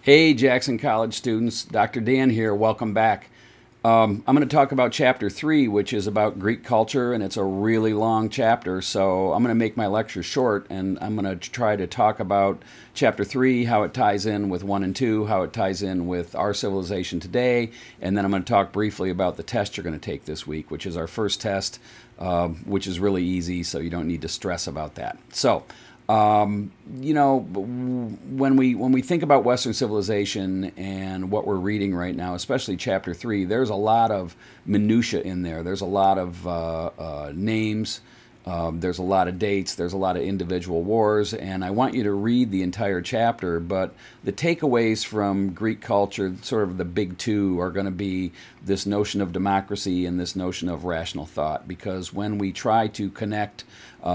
Hey, Jackson College students, Dr. Dan here. Welcome back. I'm going to talk about Chapter 3, which is about Greek culture, and it's a really long chapter, so I'm going to make my lecture short, and I'm going to try to talk about Chapter 3, how it ties in with 1 and 2, how it ties in with our civilization today, and then I'm going to talk briefly about the test you're going to take this week, which is our first test, which is really easy, so you don't need to stress about that. So, when we think about Western civilization and what we're reading right now, especially Chapter 3, there's a lot of minutia in there. There's a lot of names. There's a lot of dates. There's a lot of individual wars, and I want you to read the entire chapter. But the takeaways from Greek culture, sort of the big two, are going to be this notion of democracy and this notion of rational thought. Because when we try to connect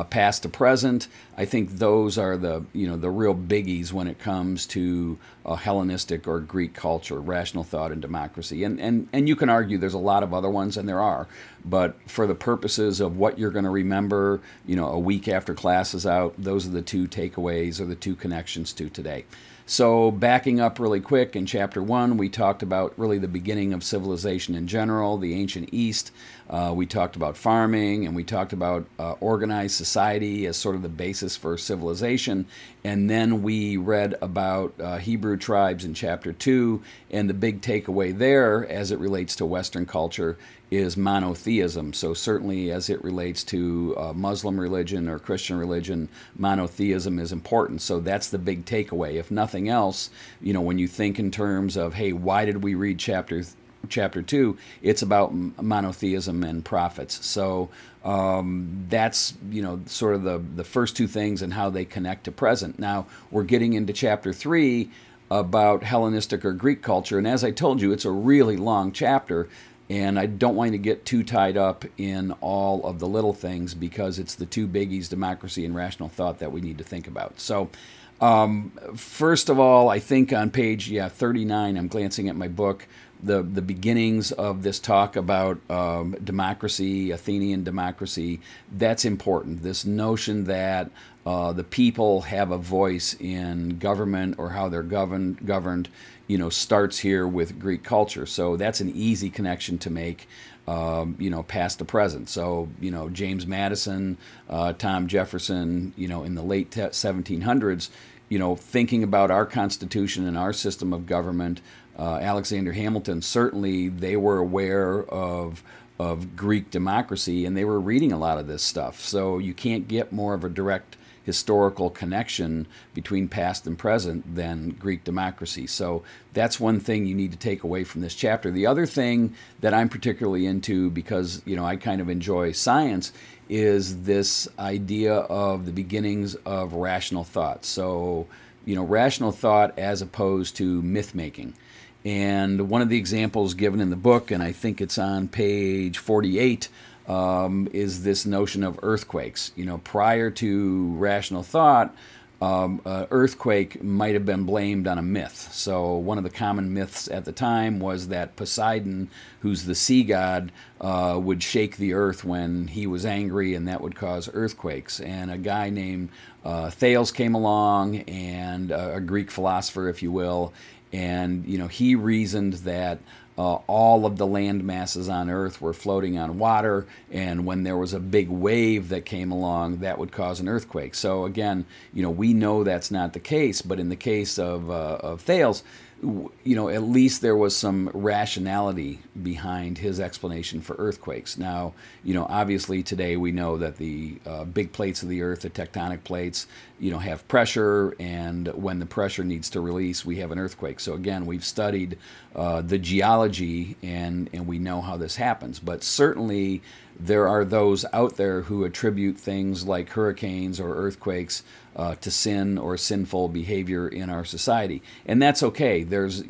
past to present, I think those are the real biggies when it comes to Hellenistic or Greek culture, rational thought and democracy. And you can argue there's a lot of other ones, and there are, but for the purposes of what you're going to remember, a week after class is out, those are the two takeaways or the two connections to today. So backing up really quick, in Chapter 1, we talked about really the beginning of civilization in general, the ancient East. We talked about farming, and we talked about organized society as sort of the basis for civilization. And then we read about Hebrew tribes in Chapter 2, and the big takeaway there as it relates to Western culture is monotheism. So certainly as it relates to Muslim religion or Christian religion, monotheism is important. So that's the big takeaway. If nothing else, when you think in terms of, hey, why did we read Chapter 2, it's about monotheism and prophets. So that's sort of the first two things and how they connect to present. Now we're getting into Chapter 3 about Hellenistic or Greek culture, and as I told you, it's a really long chapter, and I don't want you to get too tied up in all of the little things because it's the two biggies, democracy and rational thought, that we need to think about. So first of all, I think on page 39, I'm glancing at my book, the beginnings of this talk about democracy, Athenian democracy, that's important. This notion that the people have a voice in government or how they're governed, starts here with Greek culture. So that's an easy connection to make, past to present. So, James Madison, Tom Jefferson, in the late 1700s, thinking about our Constitution and our system of government, Alexander Hamilton, certainly they were aware of Greek democracy, and they were reading a lot of this stuff. So you can't get more of a direct historical connection between past and present than Greek democracy. So that's one thing you need to take away from this chapter. The other thing that I'm particularly into, because I kind of enjoy science, is this idea of the beginnings of rational thought. So rational thought as opposed to myth making. And one of the examples given in the book, and I think it's on page 48, is this notion of earthquakes. Prior to rational thought, earthquake might have been blamed on a myth. So one of the common myths at the time was that Poseidon, who's the sea god, would shake the earth when he was angry, and that would cause earthquakes. And a guy named Thales came along, and a Greek philosopher, if you will, and he reasoned that all of the land masses on Earth were floating on water, and when there was a big wave that came along, that would cause an earthquake. So again, we know that's not the case, but in the case of Thales, at least there was some rationality behind his explanation for earthquakes. Now, obviously today we know that the big plates of the Earth, the tectonic plates, have pressure, and when the pressure needs to release, we have an earthquake. So again, we've studied the geology, and we know how this happens. But certainly there are those out there who attribute things like hurricanes or earthquakes to sin or sinful behavior in our society, and that's okay. There's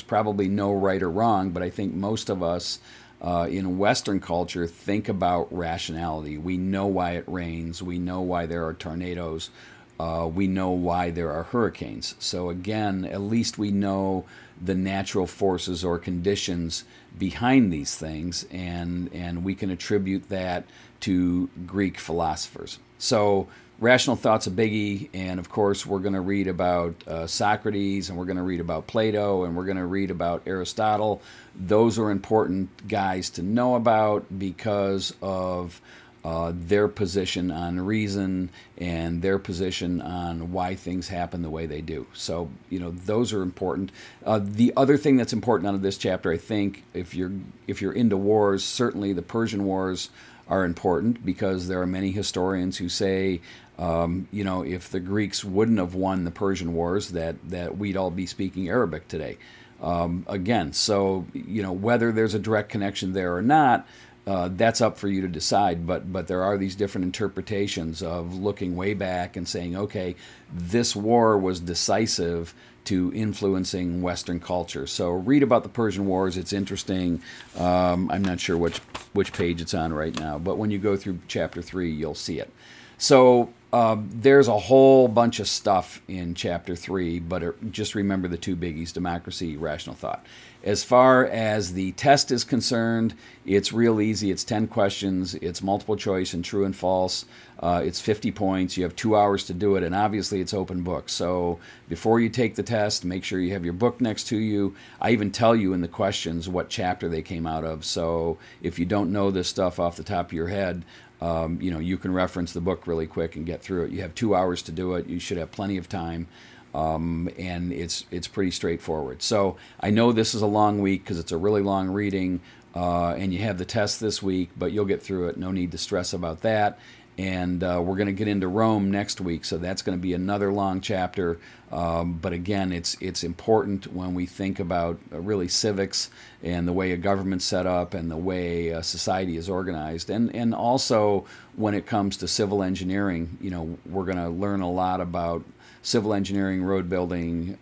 probably no right or wrong, but I think most of us in Western culture think about rationality. We know why it rains. We know why there are tornadoes. We know why there are hurricanes. So again, at least we know the natural forces or conditions behind these things, and we can attribute that to Greek philosophers. So rational thought's a biggie, and of course we're going to read about Socrates, and we're going to read about Plato, and we're going to read about Aristotle. Those are important guys to know about because of their position on reason and their position on why things happen the way they do. So, those are important. The other thing that's important out of this chapter, I think, if you're into wars, certainly the Persian Wars are important, because there are many historians who say, if the Greeks wouldn't have won the Persian Wars, that we'd all be speaking Arabic today. Again, so whether there's a direct connection there or not, that's up for you to decide, but there are these different interpretations of looking way back and saying, okay, this war was decisive to influencing Western culture. So read about the Persian Wars. It's interesting. I'm not sure which page it's on right now, but when you go through chapter 3, you'll see it. So there's a whole bunch of stuff in chapter 3, but just remember the two biggies: democracy, rational thought. As far as the test is concerned, it's real easy. It's 10 questions. It's multiple choice and true and false. It's 50 points. You have 2 hours to do it, and obviously it's open book. So before you take the test, make sure you have your book next to you. I even tell you in the questions what chapter they came out of. So if you don't know this stuff off the top of your head, you can reference the book really quick and get through it. You have 2 hours to do it. You should have plenty of time. And it's pretty straightforward. So I know this is a long week because it's a really long reading, and you have the test this week, but you'll get through it. No need to stress about that. And we're going to get into Rome next week, so that's going to be another long chapter. But again, it's important when we think about really civics and the way a government's set up and the way society is organized. And also when it comes to civil engineering, we're going to learn a lot about civil engineering, road building,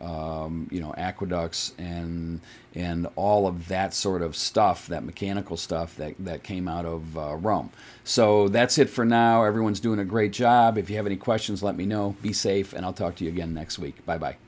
aqueducts, and all of that sort of stuff, that mechanical stuff that came out of Rome. So that's it for now. Everyone's doing a great job. If you have any questions, let me know. Be safe, and I'll talk to you again next week. Bye-bye.